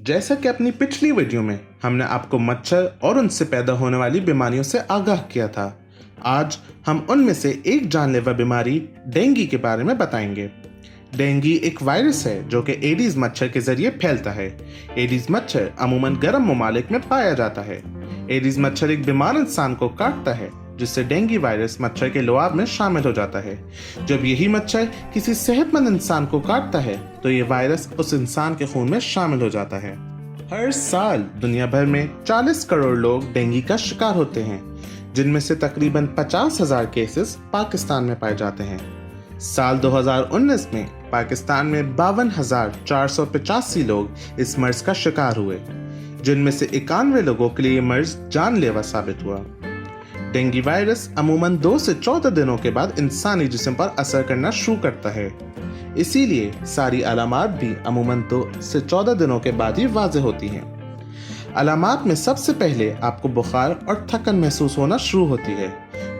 جیسا کہ اپنی پچھلی ویڈیو میں ہم نے آپ کو مچھر اور ان سے پیدا ہونے والی بیماریوں سے آگاہ کیا تھا، آج ہم ان میں سے ایک جان لیوا بیماری ڈینگی کے بارے میں بتائیں گے۔ ڈینگی ایک وائرس ہے جو کہ ایڈیز مچھر کے ذریعے پھیلتا ہے۔ ایڈیز مچھر عموماً گرم ممالک میں پایا جاتا ہے۔ ایڈیز مچھر ایک بیمار انسان کو کاٹتا ہے جس سے ڈینگی وائرس مچھر کے لعاب میں شامل ہو جاتا ہے۔ جب یہی مچھر کسی صحت مند انسان کو کاٹتا ہے تو یہ وائرس اس انسان کے خون میں شامل ہو جاتا ہے۔ ہر سال دنیا بھر میں 40 کروڑ لوگ ڈینگی کا شکار ہوتے ہیں، جن میں سے تقریباً 50,000 کیسز پاکستان میں پائے جاتے ہیں۔ سال 2019 میں پاکستان میں 52,485 لوگ اس مرض کا شکار ہوئے، جن میں سے 91 لوگوں کے لیے یہ مرض جان لیوا ثابت ہوا۔ ڈینگی وائرس عموماً 2 سے 14 دنوں کے بعد انسانی جسم پر اثر کرنا شروع کرتا ہے، اسی لیے ساری علامات بھی عموماً 2 سے 14 دنوں کے بعد ہی واضح ہوتی ہیں۔ علامات میں سب سے پہلے آپ کو بخار اور تھکن محسوس ہونا شروع ہوتی ہے،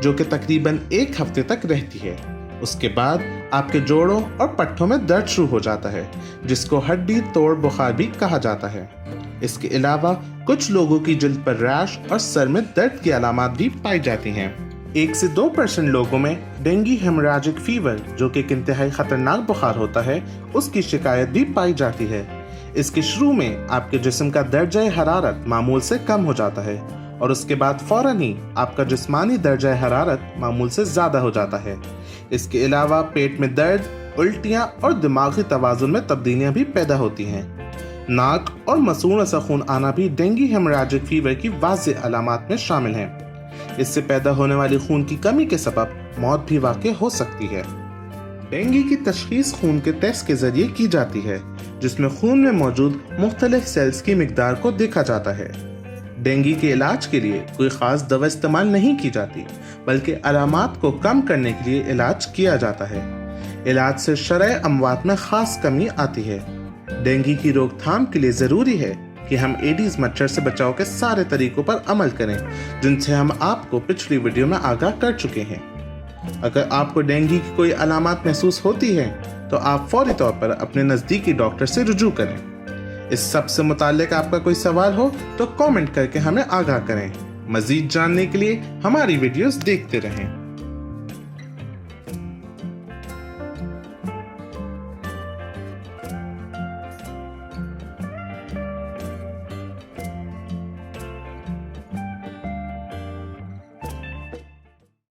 جو کہ تقریباً 1 ہفتے تک رہتی ہے۔ اس کے بعد آپ کے جوڑوں اور پٹھوں میں درد شروع ہو جاتا ہے، جس کو ہڈی توڑ بخار بھی کہا جاتا ہے۔ اس کے علاوہ کچھ لوگوں کی جلد پر ریش اور سر میں درد کی علامات بھی پائی جاتی ہیں۔ 1 سے 2% لوگوں میں ڈینگی ہیموریجک فیور، جو کہ ایک انتہائی خطرناک بخار ہوتا ہے، اس کی شکایت بھی پائی جاتی ہے۔ اس کے شروع میں آپ کے جسم کا درجہ حرارت معمول سے کم ہو جاتا ہے اور اس کے بعد فوراً ہی آپ کا جسمانی درجہ حرارت معمول سے زیادہ ہو جاتا ہے۔ اس کے علاوہ پیٹ میں درد، الٹیاں اور دماغی توازن میں تبدیلیاں بھی پیدا ہوتی ہیں۔ ناک اور مسوڑھوں سے خون آنا بھی ڈینگی ہیموریجک فیور کی واضح علامات میں شامل ہیں۔ اس سے پیدا ہونے والی خون کی کمی کے سبب موت بھی واقع ہو سکتی ہے۔ ڈینگی کی تشخیص خون کے ٹیسٹ کے ذریعے کی جاتی ہے، جس میں خون میں موجود مختلف سیلز کی مقدار کو دیکھا جاتا ہے۔ ڈینگی کے علاج کے لیے کوئی خاص دوا استعمال نہیں کی جاتی، بلکہ علامات کو کم کرنے کے لیے علاج کیا جاتا ہے۔ علاج سے شرح اموات میں خاص کمی آتی ہے۔ ڈینگی کی روک تھام کے لیے ضروری ہے کہ ہم ایڈیز مچھر سے بچاؤ کے سارے طریقوں پر عمل کریں، جن سے ہم آپ کو پچھلی ویڈیو میں آگاہ کر چکے ہیں۔ اگر آپ کو ڈینگی کی کوئی علامات محسوس ہوتی ہے تو آپ فوری طور پر اپنے نزدیکی ڈاکٹر سے رجوع کریں۔ اس سب سے متعلق آپ کا کوئی سوال ہو تو کامنٹ کر کے ہمیں آگاہ کریں۔ مزید جاننے کے لیے ہماری ویڈیوز دیکھتے رہیں۔